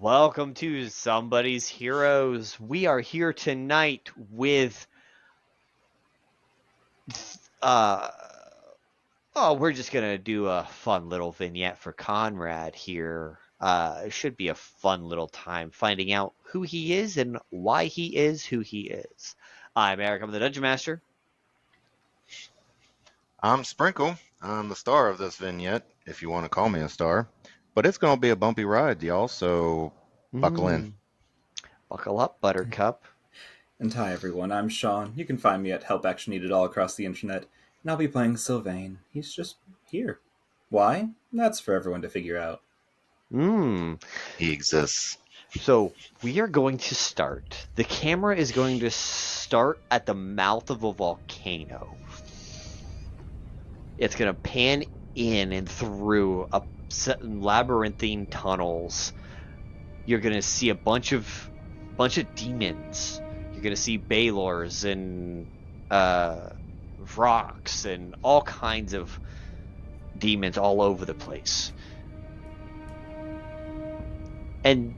Welcome to Somebody's Heroes. We are here tonight with uh we're just gonna do a fun little vignette for Conrad here. It should be a fun little time finding out who he is and why he is who he is. I'm Eric, I'm the Dungeon Master. I'm Sprinkle. I'm the star of this vignette, if you want to call me a star. But it's going to be a bumpy ride, y'all, so buckle in. Buckle up, Buttercup. And hi everyone, I'm Sean. You can find me at Help Action Needed all across the internet, and I'll be playing Sylvain. He's just here. Why? That's for everyone to figure out. He exists. So we are going to start. The camera is going to start at the mouth of a volcano. It's going to pan in and through a labyrinthine tunnels. You're going to see a bunch of demons. You're going to see Baylors and rocks and all kinds of demons all over the place. And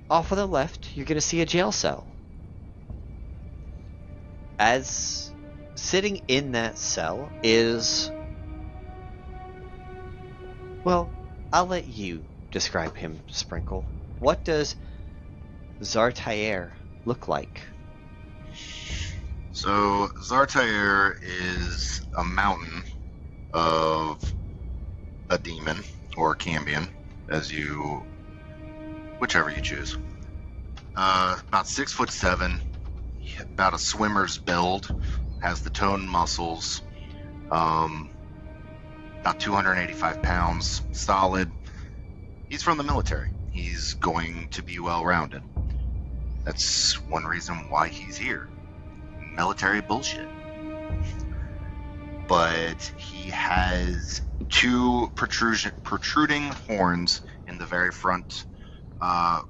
off of the left, you're going to see a jail cell. As sitting in that cell is... Well, I'll let you describe him, Sprinkle. What does Zartair look like? So, Zartair is a mountain of a demon, or Cambion, whichever you choose. About 6'7", about a swimmer's build, has the toned muscles, about 285 pounds, solid. He's from the military. He's going to be well-rounded. That's one reason why he's here. Military bullshit. But he has two protruding horns in the very front,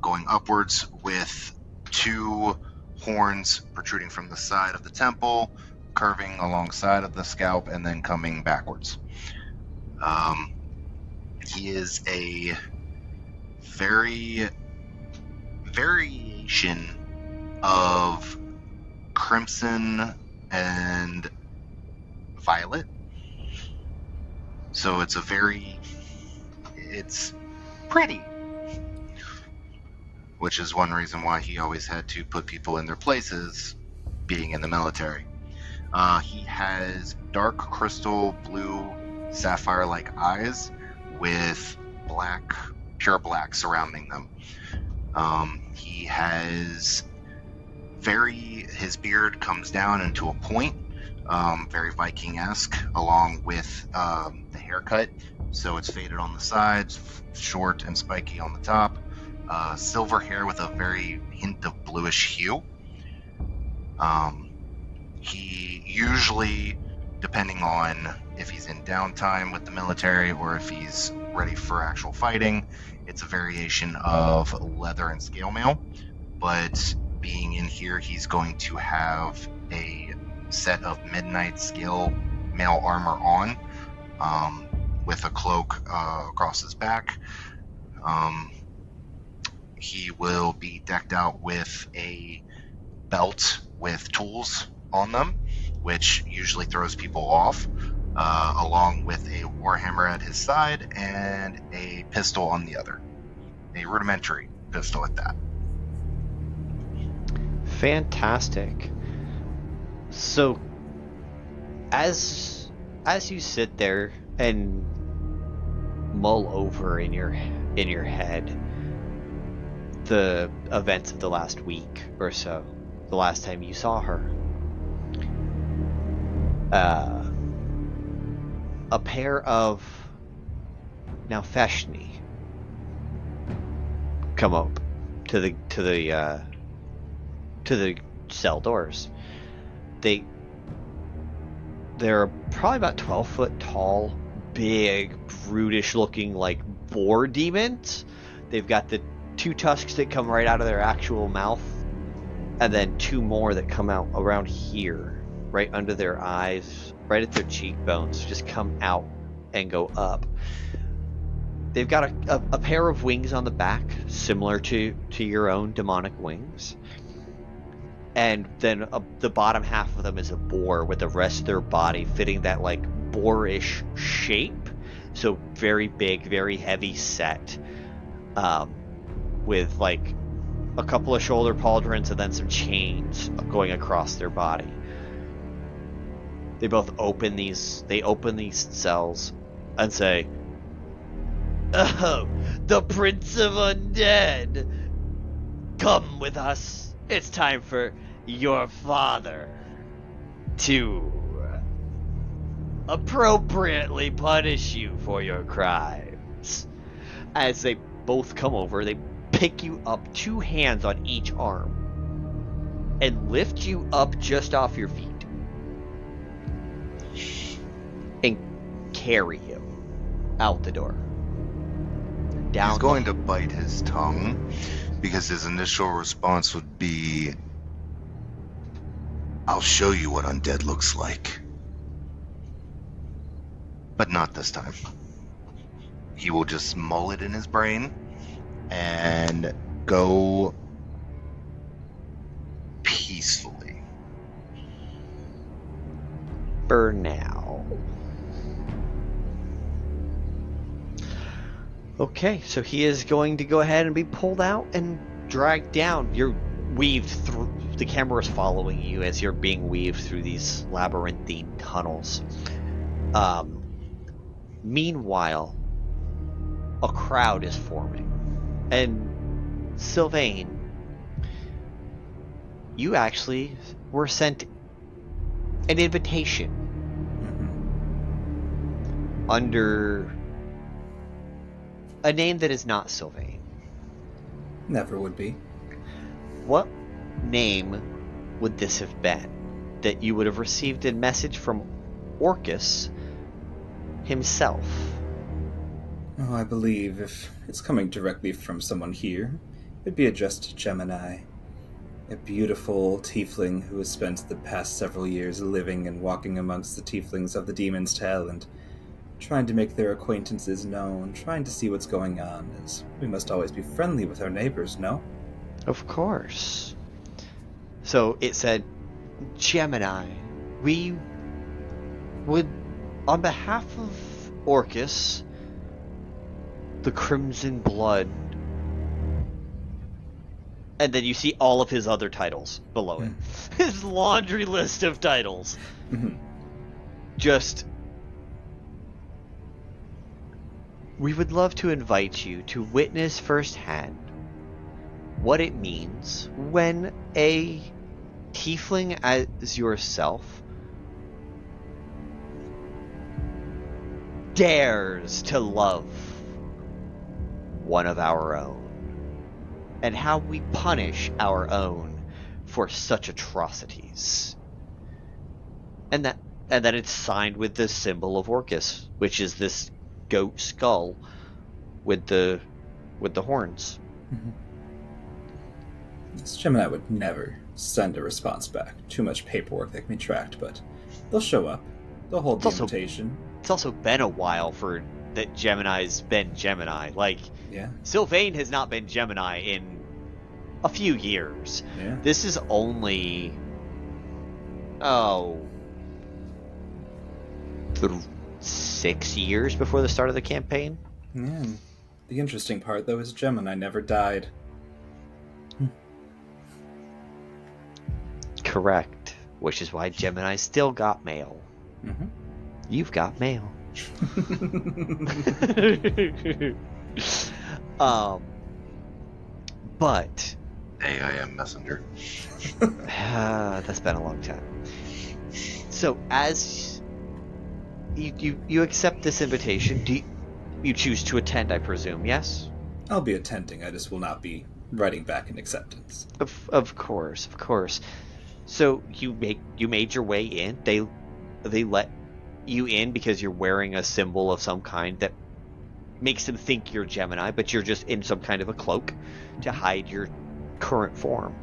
going upwards, with two horns protruding from the side of the temple, curving alongside of the scalp, and then coming backwards. He is a variation of crimson and violet. So it's pretty. Which is one reason why he always had to put people in their places, being in the military. He has dark crystal blue sapphire-like eyes with pure black surrounding them. He has his beard comes down into a point, very Viking-esque, along with the haircut. So it's faded on the sides, short and spiky on the top. Silver hair with a very hint of bluish hue. He usually, depending on if he's in downtime with the military or if he's ready for actual fighting, it's a variation of leather and scale mail. But being in here, he's going to have a set of midnight scale mail armor on, with a cloak across his back. He will be decked out with a belt with tools on them, which usually throws people off, along with a warhammer at his side and a pistol on the other. A rudimentary pistol at that. Fantastic. So, as you sit there and mull over in your head the events of the last week or so, the last time you saw her, a pair of Naufeshni come up to the cell doors. They're probably about 12 foot tall, big, brutish looking, like boar demons. They've got the two tusks that come right out of their actual mouth, and then two more that come out around here, right under their eyes, right at their cheekbones, just come out and go up. They've got a pair of wings on the back, similar to your own demonic wings. And then the bottom half of them is a boar with the rest of their body fitting that like boarish shape. So very big, very heavy set, with like a couple of shoulder pauldrons and then some chains going across their body. They both open these cells and say, "Oh, the Prince of Undead! Come with us. It's time for your father to appropriately punish you for your crimes." As they both come over, they pick you up, 2 hands on each arm, and lift you up just off your feet and carry you out the door. Down He's going to bite his tongue because his initial response would be, "I'll show you what undead looks like." But not this time. He will just mull it in his brain and go peacefully. for now. Okay, so he is going to go ahead and be pulled out and dragged down. You're weaved through. The camera is following you as you're being weaved through these labyrinthine tunnels. Meanwhile, a crowd is forming. And Sylvain, you actually were sent an invitation under a name that is not Sylvain. Never would be. What name would this have been that you would have received a message from Orcus himself? Oh, I believe if it's coming directly from someone here, it'd be addressed to Gemini. A beautiful tiefling who has spent the past several years living and walking amongst the tieflings of the Demon's Tell and trying to make their acquaintances known, trying to see what's going on, as we must always be friendly with our neighbors, no? Of course. So it said, Gemini, we would, on behalf of Orcus, the Crimson Blood, and then you see all of his other titles below it. His laundry list of titles. Just, we would love to invite you to witness firsthand what it means when a tiefling as yourself dares to love one of our own, and how we punish our own for such atrocities. And that it's signed with the symbol of Orcus, which is this goat skull with the horns. This Gemini would never send a response back. Too much paperwork that can be tracked, but they'll show up. They'll hold the invitation. It's also been a while for that Gemini's been Gemini. Like, yeah. Sylvain has not been Gemini in a few years. Yeah. This is only 6 years before the start of the campaign. Yeah. The interesting part, though, is Gemini never died. Correct. Which is why Gemini still got mail. You've got mail. But AIM messenger. that's been a long time. So as you accept this invitation, do you choose to attend, I presume, yes? I'll be attending, I just will not be writing back in acceptance. Of course. So you made your way in. They let you in because you're wearing a symbol of some kind that makes them think you're Gemini, but you're just in some kind of a cloak to hide your current form.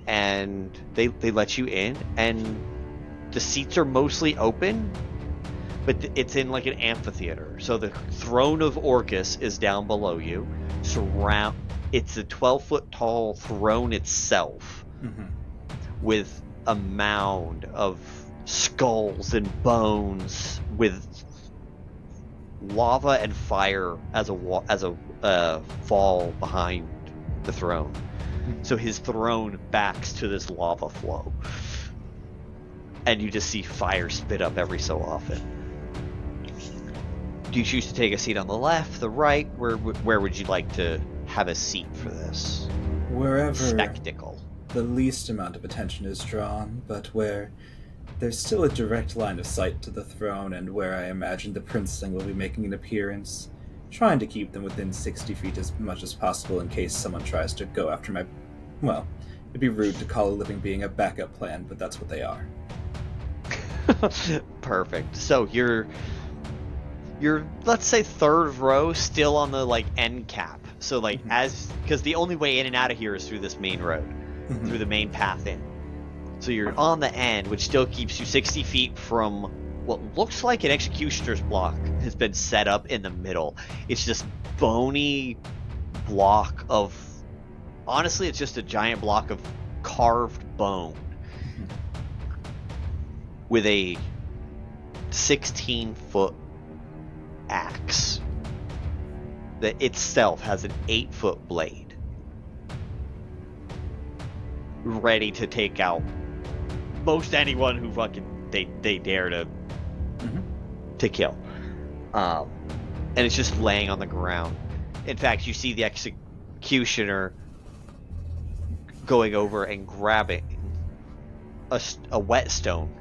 And they let you in, and the seats are mostly open, but it's in like an amphitheater. So the throne of Orcus is down below you. It's a 12-foot tall throne itself, with a mound of skulls and bones, with lava and fire as a fall behind the throne. So his throne backs to this lava flow, and you just see fire spit up every so often. Do you choose to take a seat on the left, the right? Where would you like to have a seat for this Wherever spectacle? The least amount of attention is drawn, but where there's still a direct line of sight to the throne, and where I imagine the princeling will be making an appearance, trying to keep them within 60 feet as much as possible in case someone tries to go after my... Well, it'd be rude to call a living being a backup plan, but that's what they are. Perfect. So you're let's say third row, still on the like end cap. So like because the only way in and out of here is through this main road, through the main path in. So you're on the end, which still keeps you 60 feet from what looks like an executioner's block has been set up in the middle. It's this bony block of, honestly, it's just a giant block of carved bone with a 16-foot axe that itself has an 8-foot blade, ready to take out most anyone who fucking they dare to kill. And it's just laying on the ground. In fact, you see the executioner going over and grabbing a whetstone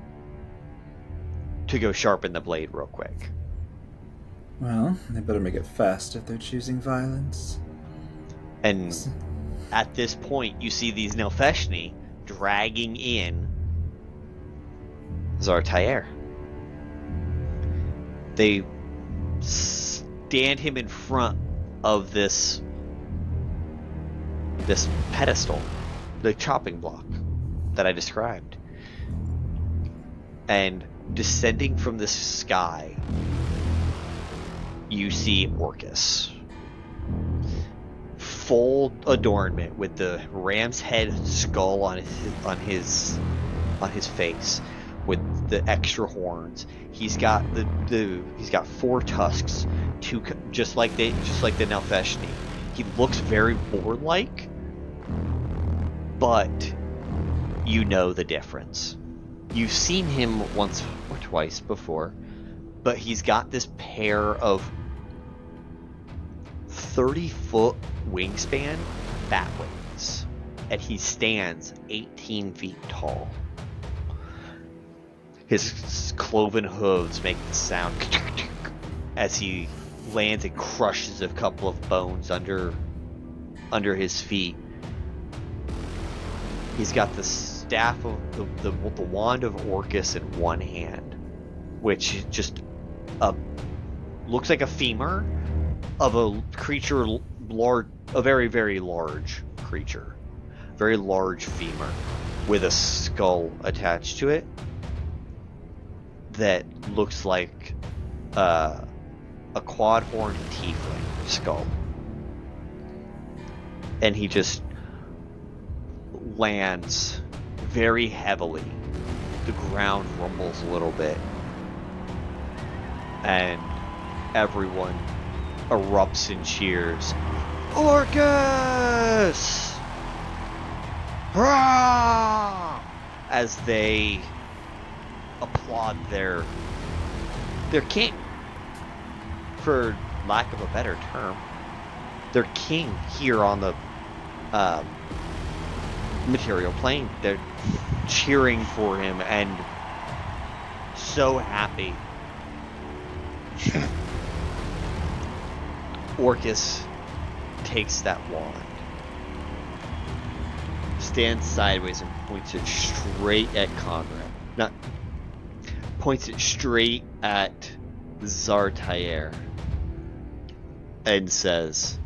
to go sharpen the blade real quick. Well, they better make it fast if they're choosing violence. And at this point, you see these Nilfeshni dragging in Zartayer. They stand him in front of this pedestal, the chopping block that I described. And descending from the sky, you see Orcus. Full adornment with the ram's head skull on his face, with the extra horns. He's got he's got 4 tusks, just like the Nilfeshni. He looks very boar-like, but you know the difference. You've seen him once or twice before, but he's got this pair of 30-foot wingspan bat wings, and he stands 18 feet tall. His cloven hooves make the sound as he lands and crushes a couple of bones under his feet. He's got the staff of the wand of Orcus in one hand, which just looks like a femur of a creature large, a very, very large creature, very large femur with a skull attached to it that looks like a quad-horned tiefling skull. And he just lands very heavily. The ground rumbles a little bit, and everyone erupts in cheers. Orcus! Hurrah! As they applaud their king, for lack of a better term, their king here on the material plane. They're cheering for him and so happy. Orcus takes that wand, stands sideways, and points it straight at Conrad. Points it straight at Zartayer and says,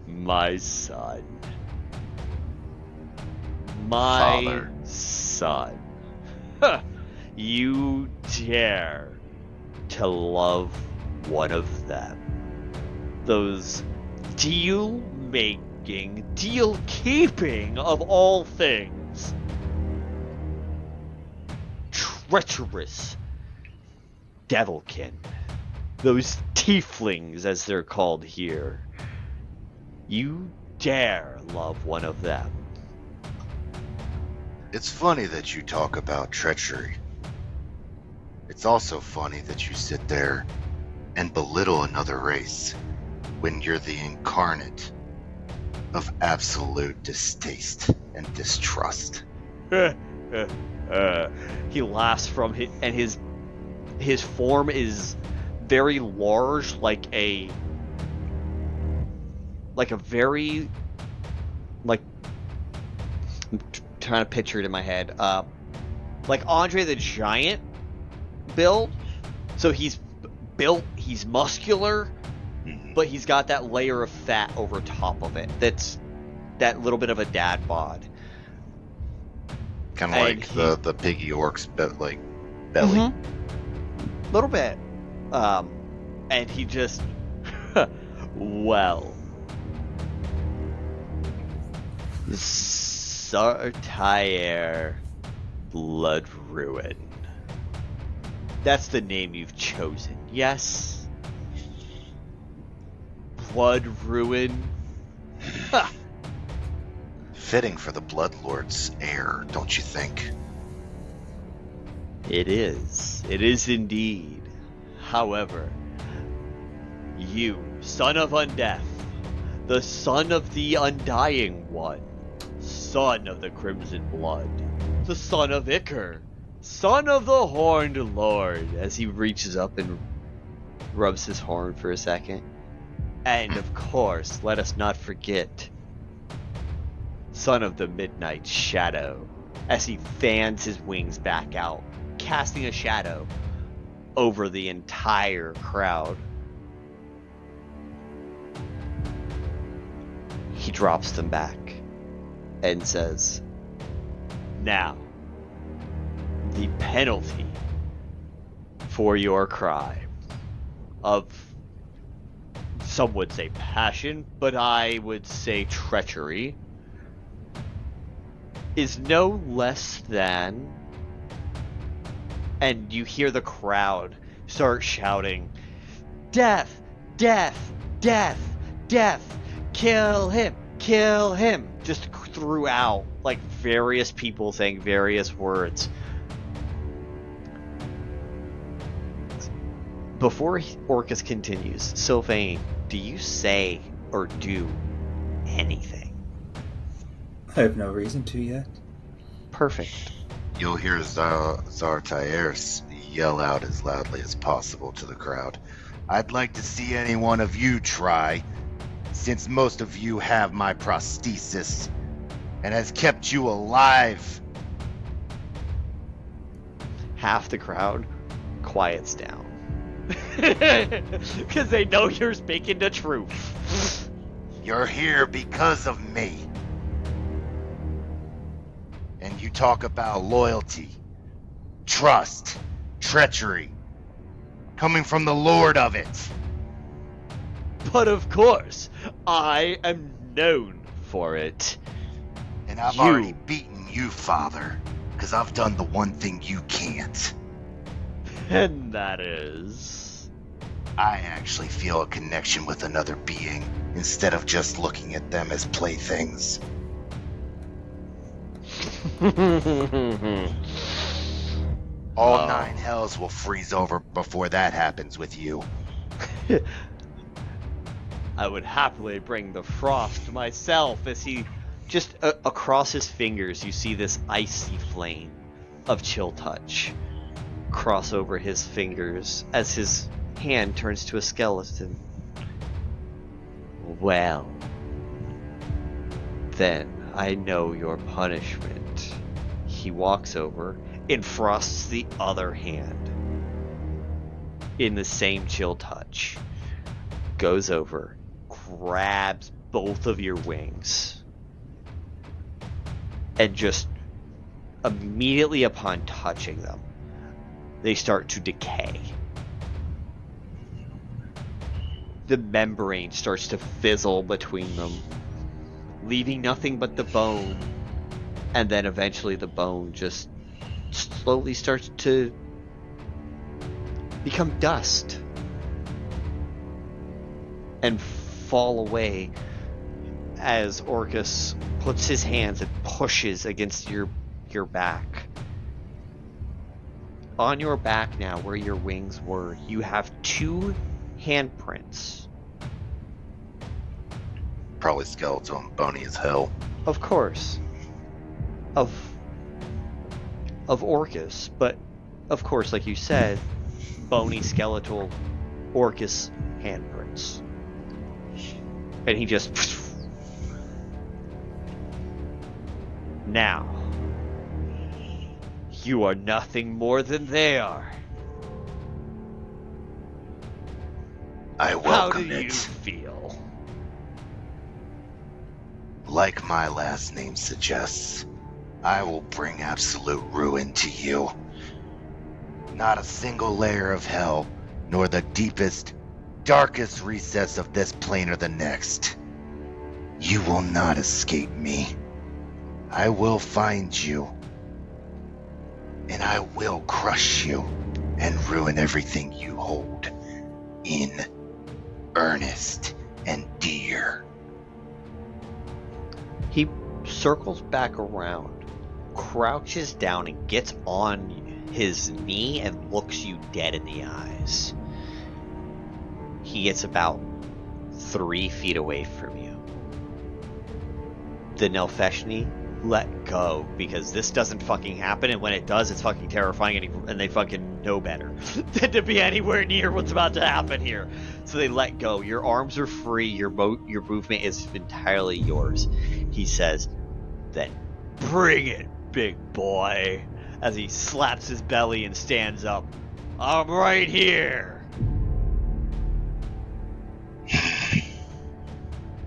"My son. My Father. son. You dare to love one of them. Those deal-making, deal-keeping of all things. Treacherous devilkin. Those tieflings, as they're called here. You dare love one of them. It's funny that you talk about treachery. It's also funny that you sit there and belittle another race when you're the incarnate of absolute distaste and distrust. He laughs from his, and his form is very large, like a very, like, I'm trying to picture it in my head, like Andre the Giant build. So he's built, he's muscular, but he's got that layer of fat over top of it. That's that little bit of a dad bod. Kind of like the piggy orcs, but like belly. Mm-hmm. Little bit. And he just, well, Sartire Blood Ruin. That's the name you've chosen, yes? Blood Ruin? Ha! Fitting for the Bloodlord's heir, don't you think? It is. It is indeed. However, you, son of Undeath, the son of the Undying One, son of the Crimson Blood, the son of Iker, son of the Horned Lord, as he reaches up and rubs his horn for a second. And of course, let us not forget, son of the Midnight Shadow, as he fans his wings back out, casting a shadow over the entire crowd. He drops them back and says, now, the penalty for your crime of, some would say passion, but I would say treachery, is no less than, and you hear the crowd start shouting, death, death, death, death, kill him, just throughout, like various people saying various words. Before Orcus continues, Sylvain, do you say or do anything? I have no reason to yet. Perfect. You'll hear Zartair yell out as loudly as possible to the crowd. I'd like to see any one of you try, since most of you have my prosthesis and has kept you alive. Half the crowd quiets down. Because they know you're speaking the truth. You're here because of me. And you talk about loyalty, trust, treachery, coming from the Lord of it. But of course, I am known for it. And I've already beaten you, Father, because I've done the one thing you can't. And that is... I actually feel a connection with another being, instead of just looking at them as playthings. All 9 hells will freeze over before that happens with you. I would happily bring the frost myself, as he just across his fingers you see this icy flame of chill touch cross over his fingers as his hand turns to a skeleton. Well, then I know your punishment. He walks over and frosts the other hand in the same chill touch, goes over, grabs both of your wings, and just immediately upon touching them, they start to decay the membrane starts to fizzle between them, leaving nothing but the bone. And then eventually the bone just slowly starts to become dust and fall away as Orcus puts his hands and pushes against your back. On your back now, where your wings were, you have 2 handprints. Probably skeletal and bony as hell. Of course. Of Orcus, but of course, like you said, bony skeletal Orcus handprints. And he just... Now, you are nothing more than they are. I welcome How do you it. feel? Like my last name suggests, I will bring absolute ruin to you. Not a single layer of hell, nor the deepest, darkest recess of this plane or the next. You will not escape me. I will find you. And I will crush you and ruin everything you hold in earnest and dear. He circles back around, crouches down, and gets on his knee and looks you dead in the eyes. He gets about 3 feet away from you. The Nelfeshni let go, because this doesn't fucking happen, and when it does, it's fucking terrifying, and they fucking know better than to be anywhere near what's about to happen here. So they let go. Your arms are free. Your movement is entirely yours. He says, "Then bring it, big boy," as he slaps his belly and stands up. "I'm right here."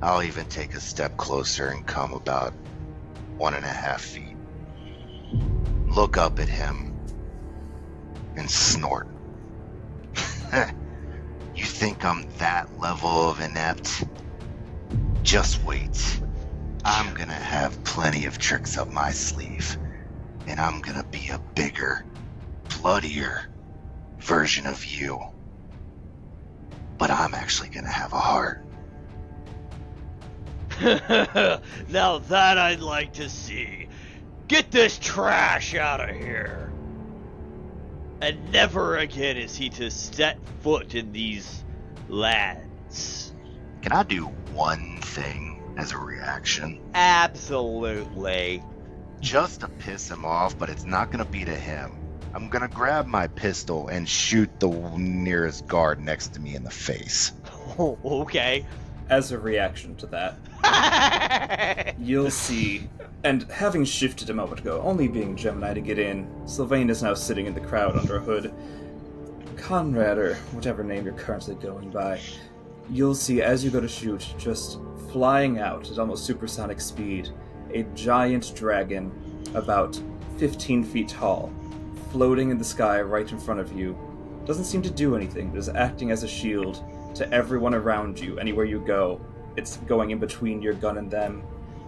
I'll even take a step closer and come about 1.5 feet. Look up at him and snort. You think I'm that level of inept? Just wait. I'm gonna have plenty of tricks up my sleeve, and I'm gonna be a bigger, bloodier version of you. But I'm actually gonna have a heart. Now that I'd like to see. Get this trash out of here. And never again is he to set foot in these lands. Can I do one thing as a reaction? Absolutely. Just to piss him off, but it's not gonna be to him. I'm gonna grab my pistol and shoot the nearest guard next to me in the face. Oh, okay. As a reaction to that, you'll see, and having shifted a moment ago, only being Gemini to get in, Sylvain is now sitting in the crowd under a hood. Conrad, or whatever name you're currently going by, you'll see as you go to shoot, just flying out at almost supersonic speed, a giant dragon about 15 feet tall, floating in the sky right in front of you. Doesn't seem to do anything, but is acting as a shield to everyone around you, anywhere you go. It's going in between your gun and them,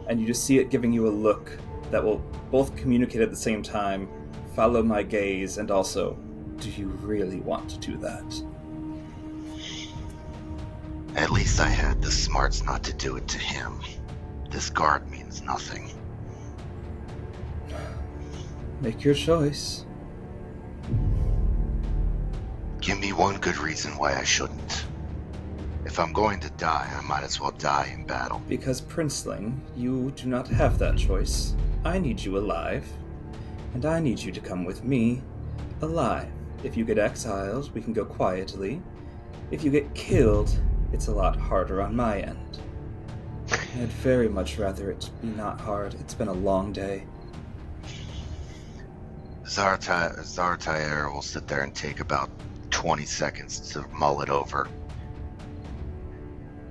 and you just see it giving you a look that will both communicate at the same time, follow my gaze, and also, do you really want to do that? At least I had the smarts not to do it to him. This guard means nothing. Make your choice. Give me one good reason why I shouldn't. If I'm going to die, I might as well die in battle. Because, Princeling, you do not have that choice. I need you alive, and I need you to come with me, alive. If you get exiled, we can go quietly. If you get killed, it's a lot harder on my end. I'd very much rather it be not hard. It's been a long day. Zartair will sit there and take about 20 seconds to mull it over.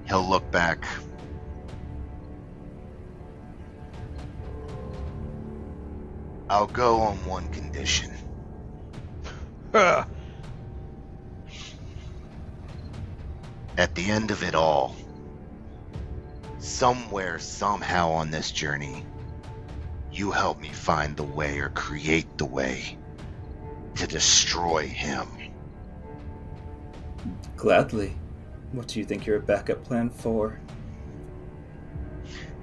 He'll look back. I'll go on one condition. At the end of it all, somewhere, somehow on this journey, you help me find the way or create the way to destroy him. Gladly. What do you think your backup plan for?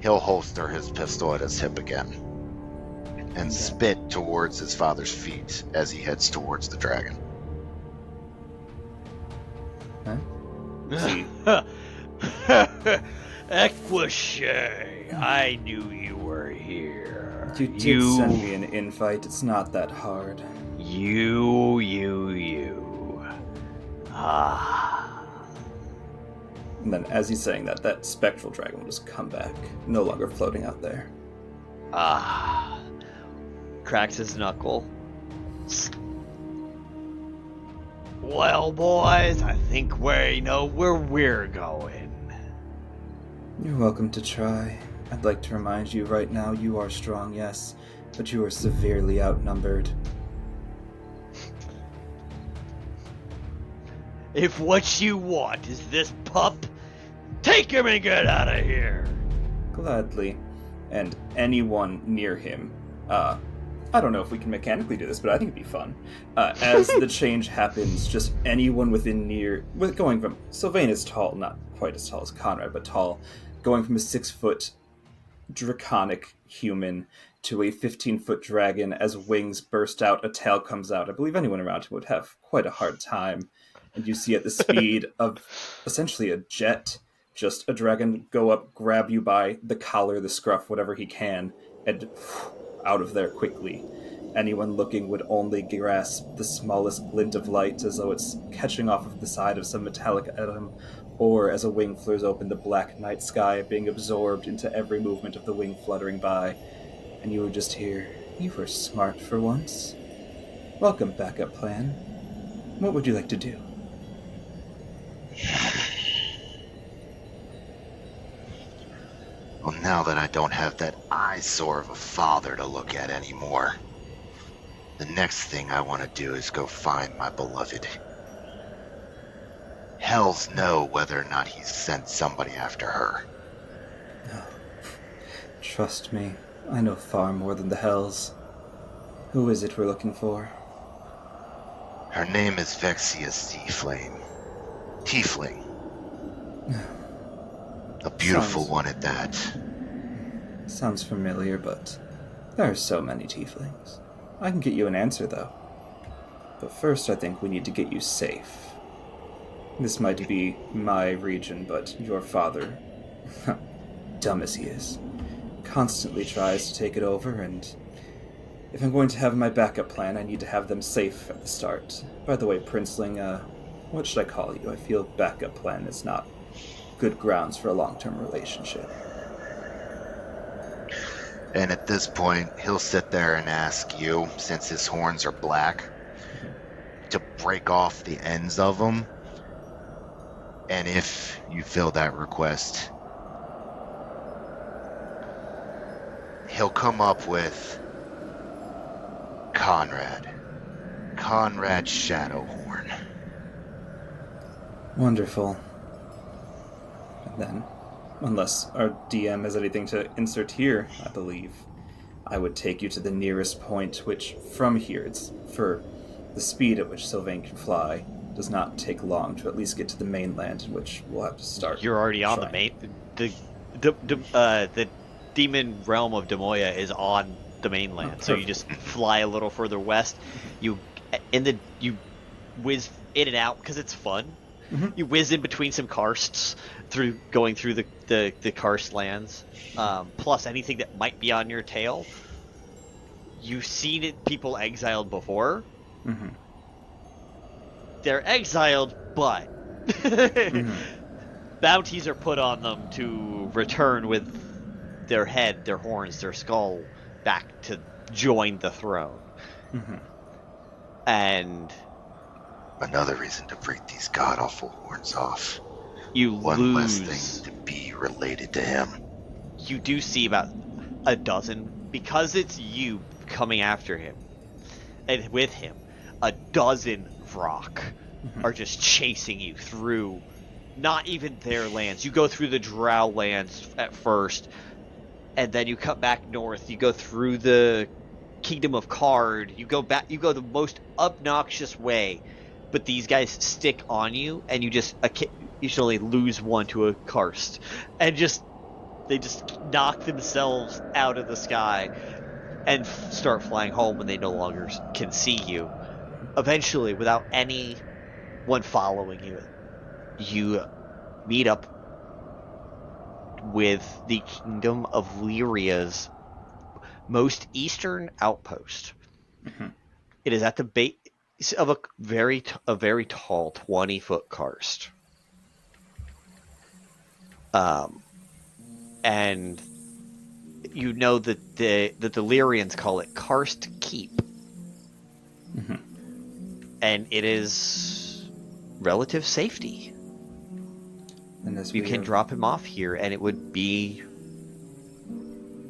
He'll holster his pistol at his hip again and spit towards his father's feet as he heads towards the dragon. Huh? Equishay, I knew you were here. You did send me an invite. It's not that hard. You. And then as he's saying that, that spectral dragon will just come back, no longer floating out there. Cracks his knuckle. Well, boys, I think we know where we're going. You're welcome to try. I'd like to remind you right now you are strong, yes, but you are severely outnumbered. If what you want is this pup, take him and get out of here! Gladly. And anyone near him, I don't know if we can mechanically do this, but I think it'd be fun. As the change happens, just anyone going from, Sylvain is tall, not quite as tall as Conrad, but tall, going from a 6-foot draconic human to a 15-foot dragon. As wings burst out, a tail comes out. I believe anyone around him would have quite a hard time. And you see at the speed of essentially a jet, just a dragon go up, grab you by the collar, the scruff, whatever he can, and out of there quickly. Anyone looking would only grasp the smallest glint of light, as though it's catching off of the side of some metallic atom, or as a wing flares open, the black night sky being absorbed into every movement of the wing fluttering by. And you would just hear, "You were smart for once. Welcome, backup plan. What would you like to do?" Well, now that I don't have that eyesore of a father to look at anymore, the next thing I want to do is go find my beloved. Hells know whether or not he's sent somebody after her. Oh, trust me, I know far more than the Hells. Who is it we're looking for? Her name is Vexia Seaflame. Tiefling. A beautiful one at that. Sounds familiar, but there are so many tieflings. I can get you an answer, though. But first, I think we need to get you safe. This might be my region, but your father, dumb as he is, constantly tries to take it over, and if I'm going to have my backup plan, I need to have them safe at the start. By the way, Princeling, what should I call you? I feel backup plan is not good grounds for a long-term relationship. And at this point, he'll sit there and ask you, since his horns are black, to break off the ends of them. And if you fill that request, he'll come up with Conrad Shadowhorn. Wonderful. And then, unless our DM has anything to insert here, I believe, I would take you to the nearest point, which from here, it's for the speed at which Sylvain can fly, does not take long to at least get to the mainland, in which we'll have to start. You're already on the main. The demon realm of Daemoya is on the mainland, so you just fly a little further west. You whiz in and out because it's fun. Mm-hmm. You whiz in between some karsts going through the karst lands. Plus anything that might be on your tail. You've seen people exiled before. Mm-hmm. They're exiled, but bounties are put on them to return with their head, their horns, their skull back to join the throne. Mm-hmm. And another reason to break these god-awful horns off. You One less lose. thing to be related to him. You do see about a dozen, because it's you coming after him, and with him, a dozen Vrock are just chasing you through not even their lands. You go through the Drow lands at first, and then you cut back north. You go through the Kingdom of Card. You go back. You go the most obnoxious way, but these guys stick on you, and you just occasionally lose one to a karst, and they just knock themselves out of the sky and start flying home when they no longer can see you. Eventually, without anyone following you, you meet up with the Kingdom of Lyria's most eastern outpost. Mhm. It is at the base of a very tall 20-foot karst. And you know that the Lyrians call it Karst Keep. Mhm. And it is relative safety. And as You we can have, drop him off here, and it would be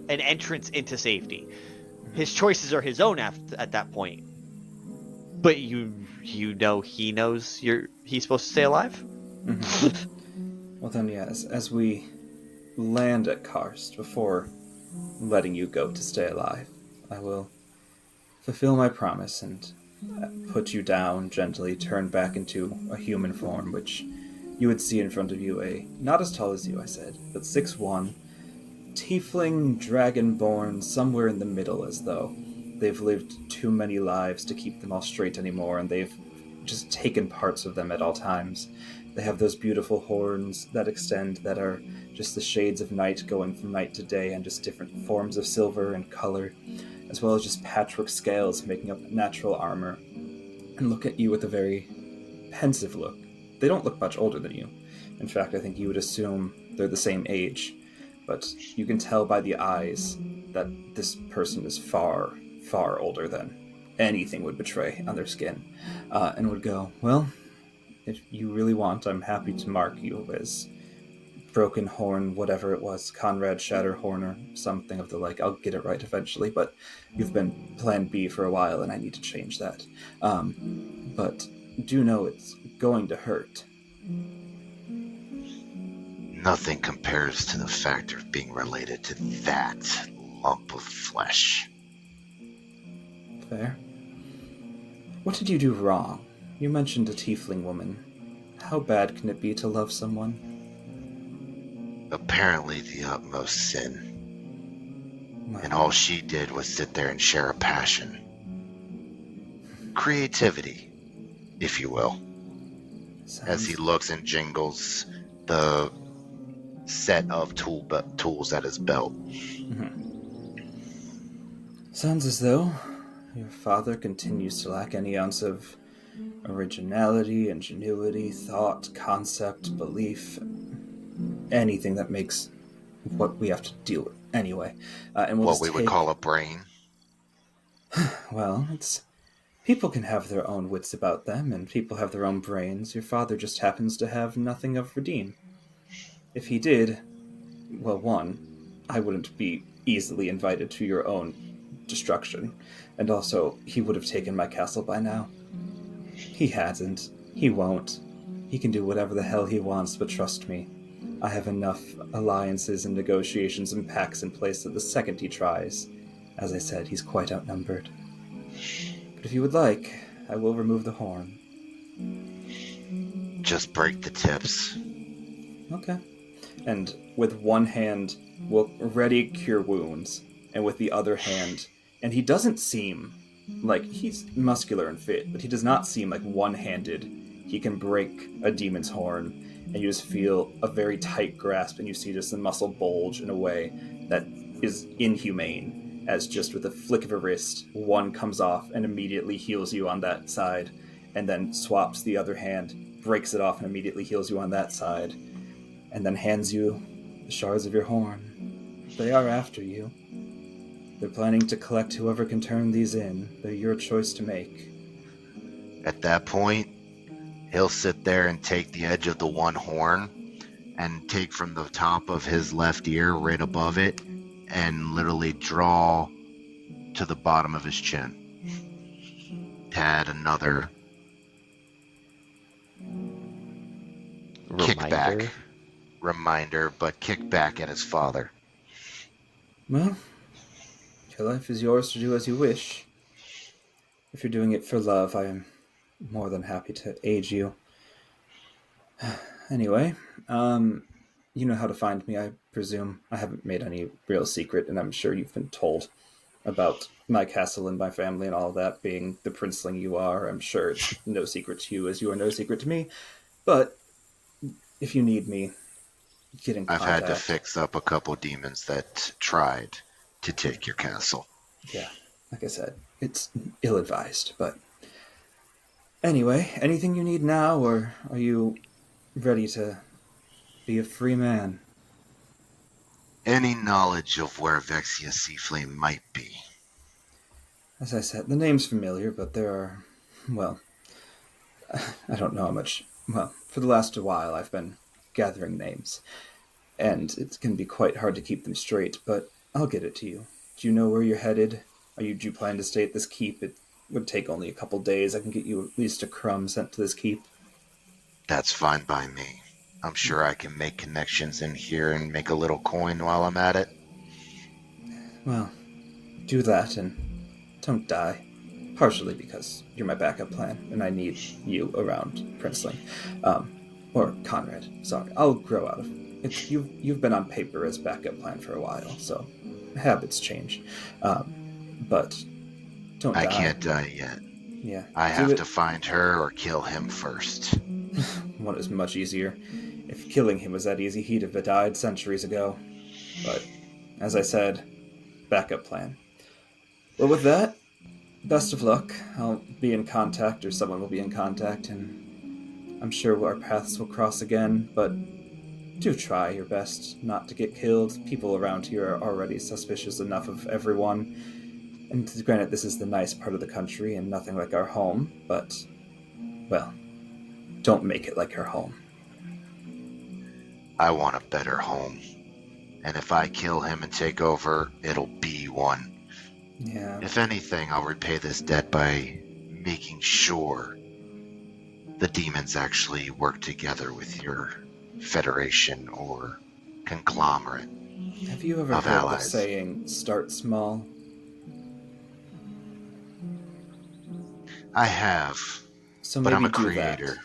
an entrance into safety. His choices are his own at that point, but you know he knows he's supposed to stay alive. well then, yes, as we land at Karst, before letting you go to stay alive, I will fulfill my promise and put you down gently, turn back into a human form, which you would see in front of you not as tall as you, I said, but 6'1", tiefling dragonborn somewhere in the middle, as though they've lived too many lives to keep them all straight anymore, and they've just taken parts of them at all times. They have those beautiful horns that extend, that are just the shades of night going from night to day, and just different forms of silver and color, as well as just patchwork scales making up natural armor, and look at you with a very pensive look. They don't look much older than you. In fact, I think you would assume they're the same age, but you can tell by the eyes that this person is far, far older than anything would betray on their skin, and would go, well, if you really want, I'm happy to mark you as Broken Horn, whatever it was, Conrad Shatterhorn or something of the like. I'll get it right eventually, but you've been Plan B for a while, and I need to change that. But do know it's going to hurt. Nothing compares to the fact of being related to that lump of flesh. Fair. What did you do wrong? You mentioned a tiefling woman. How bad can it be to love someone? Apparently the utmost sin. And Well, all she did was sit there and share a passion. Creativity, if you will. As he sounds looks and jingles the set of tools at his belt. sounds as though your father continues to lack any ounce of originality, ingenuity, thought, concept, belief, anything that makes what we have to deal with anyway. And we'll What just we would take, call a brain. well, it's people can have their own wits about them, and people have their own brains. Your father just happens to have nothing of redeem. If he did, well, one, I wouldn't be easily invited to your own destruction, and also he would have taken my castle by now. He hasn't. He won't. He can do whatever the hell he wants, but trust me, I have enough alliances and negotiations and pacts in place that the second he tries, as I said, he's quite outnumbered. But if you would like, I will remove the horn. Just break the tips. Okay. And with one hand, will ready cure wounds, and with the other hand, and he doesn't seem like he's muscular and fit, but he does not seem like one-handed. He can break a demon's horn, and you just feel a very tight grasp, and you see just the muscle bulge in a way that is inhumane, as just with a flick of a wrist, one comes off and immediately heals you on that side, and then swaps the other hand, breaks it off, and immediately heals you on that side, and then hands you the shards of your horn. They are after you. They're planning to collect whoever can turn these in. They're your choice to make. At that point, he'll sit there and take the edge of the one horn and take from the top of his left ear right above it and literally draw to the bottom of his chin. To add another Reminder. Reminder, but kick back at his father. Well, your life is yours to do as you wish. If you're doing it for love, I am more than happy to aid you. Anyway, you know how to find me, I presume. I haven't made any real secret, and I'm sure you've been told about my castle and my family and all that. Being the princeling you are, I'm sure it's no secret to you as you are no secret to me. But if you need me, get in I've had to contact. fix up a couple demons that tried to take your castle. Yeah, like I said, it's ill-advised, but... Anyway, anything you need now, or are you ready to be a free man? Any knowledge of where Vexia Seaflame might be? As I said, the name's familiar, but there are... Well, I don't know how much... Well, for the last while I've been gathering names, and it can be quite hard to keep them straight, but I'll get it to you. Do you know where you're headed? Do you plan to stay at this keep? It would take only a couple days. I can get you at least a crumb sent to this keep. That's fine by me. I'm sure I can make connections in here and make a little coin while I'm at it. Well, do that and don't die. Partially because you're my backup plan, and I need you around Princeling. Or Conrad, sorry. I'll grow out of it. You've been on paper as backup plan for a while, so habits change. But don't die. I can't die yet. Yeah. I have to find her or kill him first. One is much easier. If killing him was that easy, he'd have died centuries ago. But, as I said, backup plan. Well, with that, best of luck. I'll be in contact, or someone will be in contact, and I'm sure our paths will cross again, but do try your best not to get killed. People around here are already suspicious enough of everyone. And granted, this is the nice part of the country and nothing like our home, but, well, don't make it like our home. I want a better home. And if I kill him and take over, it'll be one. Yeah. If anything, I'll repay this debt by making sure the demons actually work together with your federation or conglomerate. Have you ever heard the saying, start small? I have, so but maybe I'm a creator.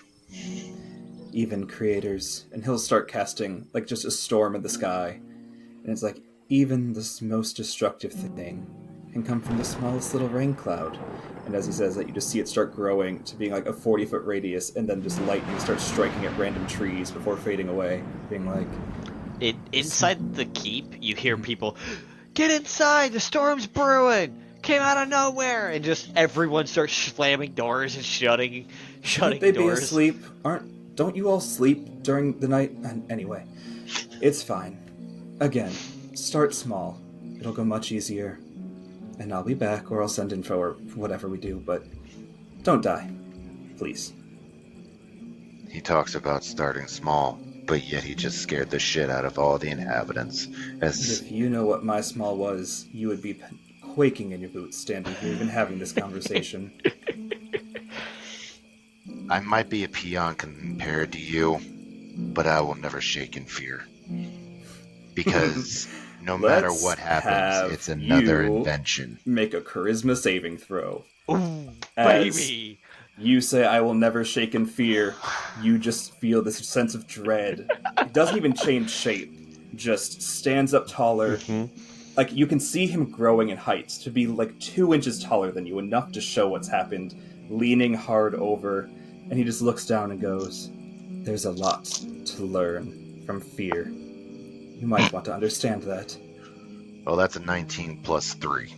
Even creators. And he'll start casting, like, just a storm in the sky. And it's like, even this most destructive thing can come from the smallest little rain cloud. And as he says that, you just see it start growing to being like a 40-foot radius, and then just lightning starts striking at random trees before fading away, being like... Inside the keep, you hear people, "Get inside! The storm's brewing! Came out of nowhere!" And just everyone starts slamming doors and shutting Shouldn't they doors. Be asleep? Don't you all sleep during the night? Anyway, it's fine. Again, start small. It'll go much easier. And I'll be back, or I'll send info, or whatever we do, but don't die. Please. He talks about starting small, but yet he just scared the shit out of all the inhabitants. If you know what my small was, you would be quaking in your boots standing here even having this conversation. I might be a peon compared to you, but I will never shake in fear. Because no matter what happens, it's another invention. Make a charisma saving throw. Ooh, baby! You say, "I will never shake in fear." You just feel this sense of dread. It doesn't even change shape. Just stands up taller. Mm-hmm. Like, you can see him growing in height to be like 2 inches taller than you, enough to show what's happened, leaning hard over, and he just looks down and goes, "There's a lot to learn from fear. You might want to understand that." Well, that's a 19 plus 3,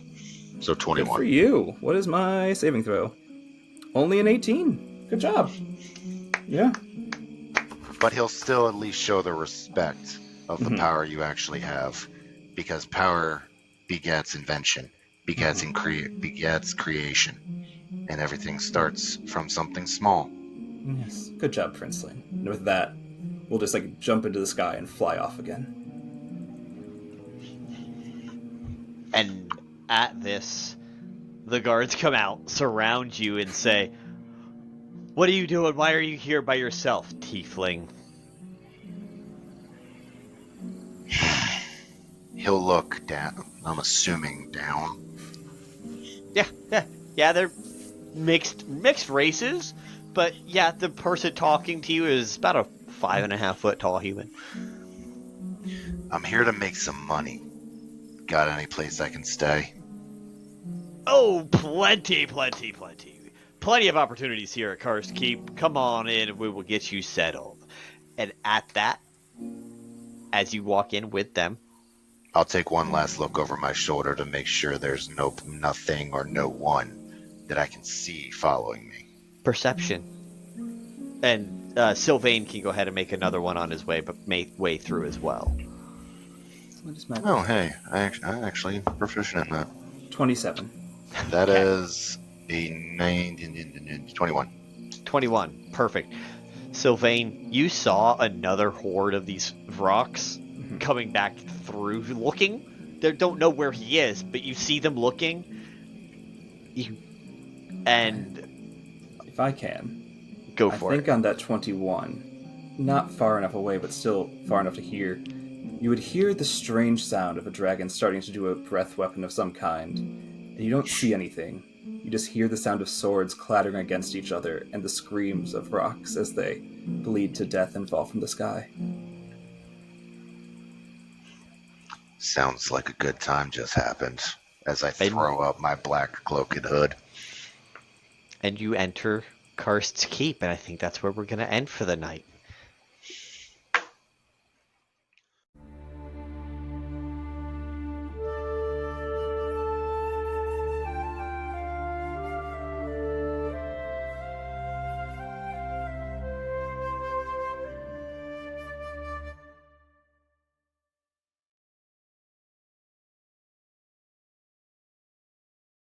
so 21. Good for you. What is my saving throw? Only an 18. Good job. Yeah. But he'll still at least show the respect of the power you actually have, because power begets invention, begets creation, and everything starts from something small. Yes. Good job, Princeling. And with that, we'll just like jump into the sky and fly off again. And at this, the guards come out, surround you, and say, "What are you doing? Why are you here by yourself, tiefling?" He'll look down. I'm assuming down. Yeah. They're mixed races, but yeah, the person talking to you is about a 5.5 foot tall human. I'm here to make some money. Got any place I can stay? Oh, plenty. Plenty of opportunities here at Cursed Keep. Come on in and we will get you settled. And at that, as you walk in with them, I'll take one last look over my shoulder to make sure there's nothing or no one that I can see following me. perception. And Sylvain can go ahead and make another one on his way, but way through as well. What is my Oh, hey, I actually proficient in that. 27. That Okay. is a 21. 21. Perfect. Sylvain, you saw another horde of these rocks coming back through, looking. They don't know where he is, but you see them looking. And if I can, go for I it. think on that 21, not far enough away, but still far enough to hear, you would hear the strange sound of a dragon starting to do a breath weapon of some kind, and you don't see anything. You just hear the sound of swords clattering against each other and the screams of rocks as they bleed to death and fall from the sky. Sounds like a good time just happened as I throw up my black cloak and hood. And you enter Karst's Keep, and I think that's where we're going to end for the night.